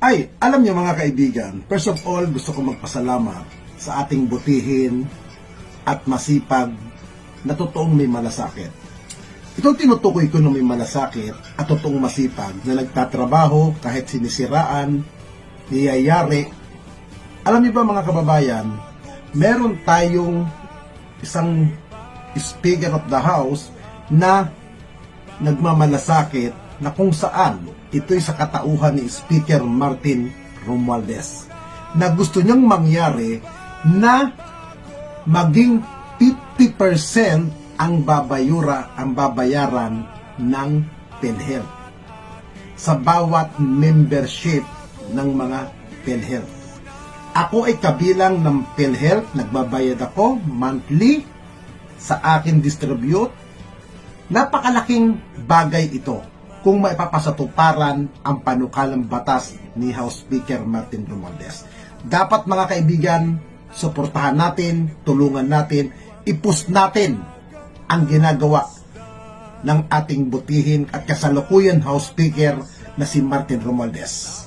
Ay, alam niyo mga kaibigan, first of all, gusto ko magpasalamat sa ating butihin at masipag na totoong may malasakit. Itong tinutukoy ko na may malasakit at totoong masipag na nagtatrabaho kahit sinisiraan, niyayari. Alam niyo ba mga kababayan, meron tayong isang Speaker of the House na nagmamalasakit na kung saan ito'y sa katauhan ni Speaker Martin Romualdez na gusto niyang mangyari na maging 50% ang babayaran ng PhilHealth sa bawat membership ng mga PhilHealth. Ako ay kabilang ng PhilHealth, nagbabayad ako monthly sa akin distribute. Napakalaking bagay ito kung maipapasatuparan ang panukalang batas ni House Speaker Martin Romualdez. Dapat mga kaibigan, suportahan natin, tulungan natin, i-push natin ang ginagawa ng ating butihin at kasalukuyan House Speaker na si Martin Romualdez.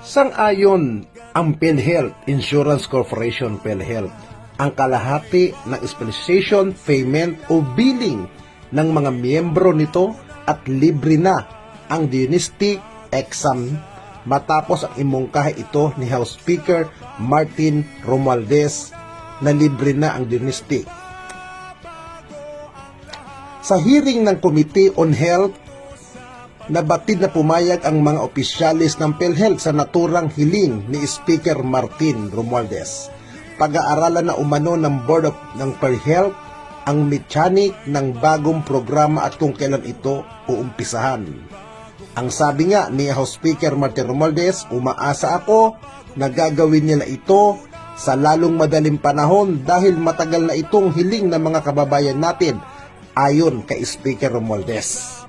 Sang-ayon ang PhilHealth Insurance Corporation PhilHealth ang kalahati ng specialization, payment o billing ng mga miyembro nito at libre na ang diagnostic exam matapos ang imungkahi ito ni House Speaker Martin Romualdez na libre na ang diagnostic. Sa hearing ng Committee on Health, nabatid na pumayag ang mga opisyalis ng PhilHealth sa naturang hiling ni Speaker Martin Romualdez. Pag-aaralan na umano ng Board of ng PhilHealth ang mechanic ng bagong programa at kung kailan ito uumpisahan. Ang sabi nga ni House Speaker Martin Romualdez, umaasa ako na gagawin nila ito sa lalong madaling panahon dahil matagal na itong hiling ng mga kababayan natin ayon kay Speaker Romualdez.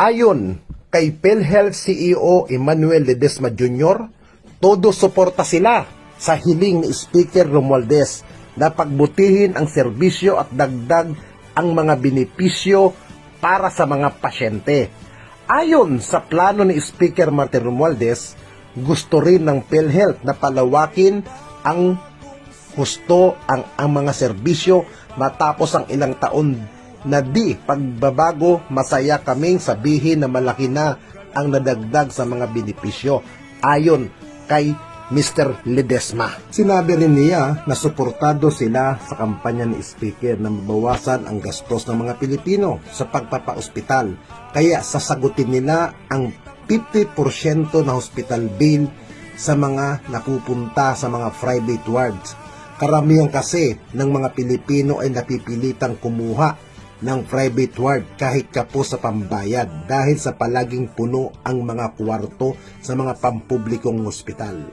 Ayon kay PhilHealth CEO Emmanuel Ledesma Jr., todo suporta sila sa hiling ni Speaker Romualdez na pagbutihin ang serbisyo at dagdag ang mga benepisyo para sa mga pasyente. Ayon sa plano ni Speaker Martin Romualdez, gusto rin ng PhilHealth na palawakin ang husto ang mga serbisyo matapos ang ilang taon na di pagbabago. Masaya kaming sabihin na malaki na ang nadagdag sa mga benepisyo ayon kay Mr. Ledesma. Sinabi rin niya na suportado sila sa kampanya ni Speaker na mabawasan ang gastos ng mga Pilipino sa pagpapaospital, kaya sasagutin nila ang 50% na hospital bill sa mga napupunta sa mga private wards. Karamihan kasi ng mga Pilipino ay napipilitang kumuha ng private ward kahit kapos sa pambayad dahil sa palaging puno ang mga kwarto sa mga pampublikong ospital.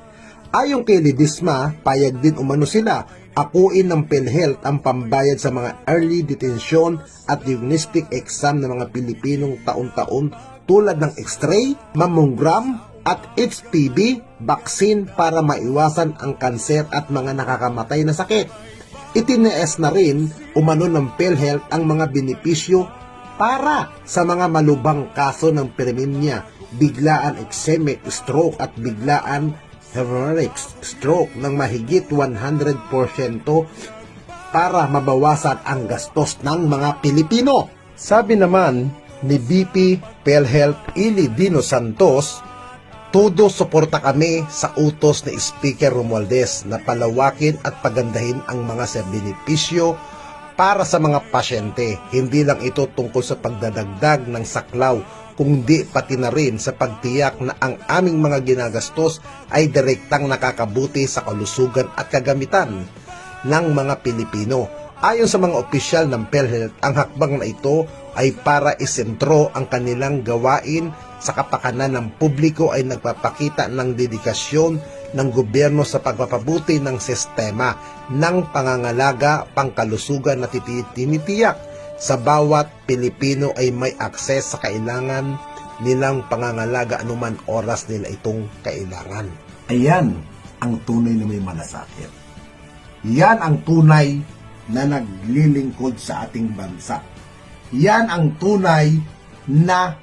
Ayon kay Ledesma, payag din umano sila akuin ng PhilHealth ang pambayad sa mga early detention at diagnostic exam ng mga Pilipinong taon-taon tulad ng X-ray, mammogram at HPV vaccine para maiwasan ang kanser at mga nakakamatay na sakit. Itinaas na rin umano ng PhilHealth ang mga benepisyo para sa mga malubhang kaso ng pneumonia, biglaan ischemic stroke at biglaan hemorrhagic stroke ng mahigit 100% para mabawasan ang gastos ng mga Pilipino. Sabi naman ni VP PhilHealth Ili Dino Santos, todo suporta kami sa utos ni Speaker Romualdez na palawakin at pagandahin ang mga benepisyo para sa mga pasyente. Hindi lang ito tungkol sa pagdadagdag ng saklaw, kundi pati na rin sa pagtiyak na ang aming mga ginagastos ay direktang nakakabuti sa kalusugan at kagamitan ng mga Pilipino. Ayon sa mga opisyal ng PhilHealth, ang hakbang na ito ay para isentro ang kanilang gawain sa kapakanan ng publiko ay nagpapakita ng dedikasyon ng gobyerno sa pagpapabuti ng sistema ng pangangalaga pangkalusugan na tinitiyak sa bawat Pilipino ay may akses sa kailangan nilang pangangalaga anuman oras nila itong kailangan. Ayan ang tunay na may malasakit. Yan ang tunay na naglilingkod sa ating bansa. Yan ang tunay na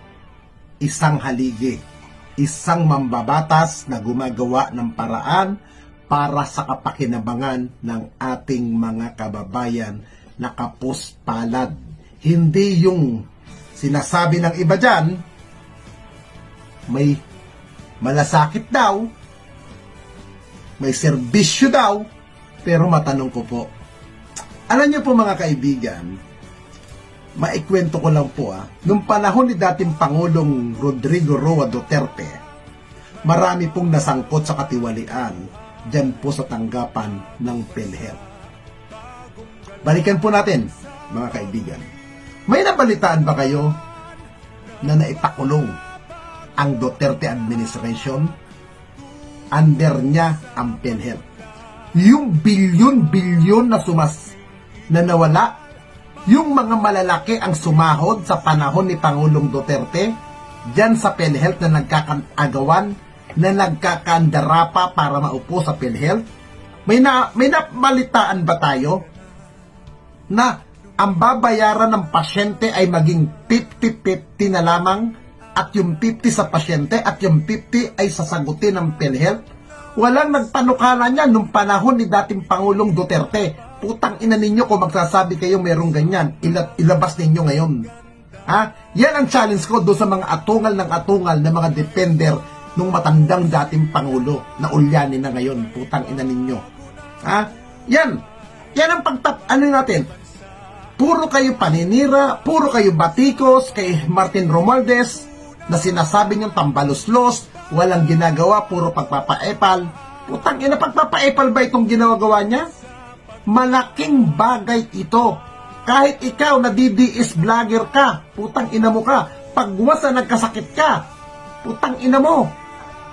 isang haligi, isang mambabatas na gumagawa ng paraan para sa kapakinabangan ng ating mga kababayan na kapuspalad. Hindi yung sinasabi ng iba dyan, may malasakit daw, may serbisyo daw, pero matanong ko po, alam niyo po mga kaibigan, maikwento ko lang po nung panahon ni dating Pangulong Rodrigo Roa Duterte, marami pong nasangkot sa katiwalian dyan po sa tanggapan ng PhilHealth. Balikan po natin, mga kaibigan. May nabalitaan ba kayo na naipakulong ang Duterte administration? Under niya ang PhilHealth. Yung bilyon-bilyon na nawala, yung mga malalaki ang sumahod sa panahon ni Pangulong Duterte dyan sa PhilHealth na nagkakagawan, na nagkakandarapa para maupo sa PhilHealth. May nabalitaan ba tayo na ang babayaran ng pasyente ay maging 50-50 na lamang, at yung 50 sa pasyente at yung 50 ay sasagutin ng PhilHealth? Walang nagpanukala niya nung panahon ni dating Pangulong Duterte. Putang ina ninyo kung magsasabi kayo merong ganyan. Ilabas ninyo ngayon. Yan ang challenge ko doon sa mga atungal ng atungal na mga defender nung matandang dating Pangulo na ulyanin na ngayon. Putang ina ninyo. Yan ang natin. Puro kayo paninira, puro kayo batikos kay Martin Romualdez na sinasabi niyong tambaluslos, walang ginagawa, puro pagpapaepal. Putang ina, pagpapaepal ba itong ginagawa niya? Malaking bagay ito. Kahit ikaw na DDS vlogger ka, putang ina mo ka, pagwasa nagkasakit ka, putang ina mo,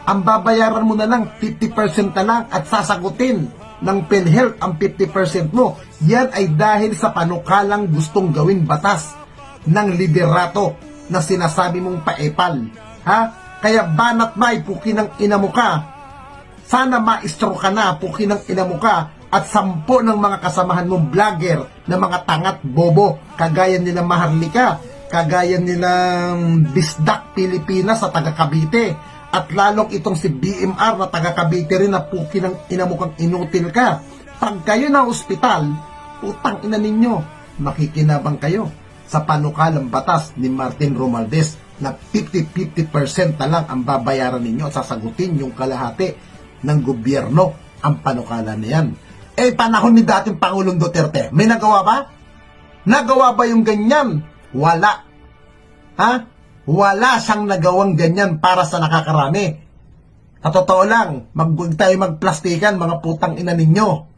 ang babayaran mo na lang 50% na lang at sasagutin ng PhilHealth ang 50% mo. Yan ay dahil sa panukalang gustong gawin batas ng liderato na sinasabi mong paepal. Kaya banat may puki ng ina mo ka. Sana maestro ka na, puki ng ina mo ka, at 10 ng mga kasamahan mong vlogger na mga tangat bobo, kagaya nila Maharlika, kagaya nilang Bisdak Pilipinas sa taga Cavite, at lalong itong si BMR na taga Cavite rin na puki ng ina mo kang inutil ka. Pag kayo na ospital, utang ina ninyo, makikinabang kayo sa panukalang batas ni Martin Romualdez na 50-50% na lang ang babayaran ninyo at sasagutin yung kalahati ng gobyerno ang panukala na yan. Panahon ni dating Pangulong Duterte, may nagawa ba? Nagawa ba yung ganyan? Wala. Wala siyang nagawang ganyan para sa nakakarami. Sa totoo lang, tayo magplastikan, mga putang ina ninyo.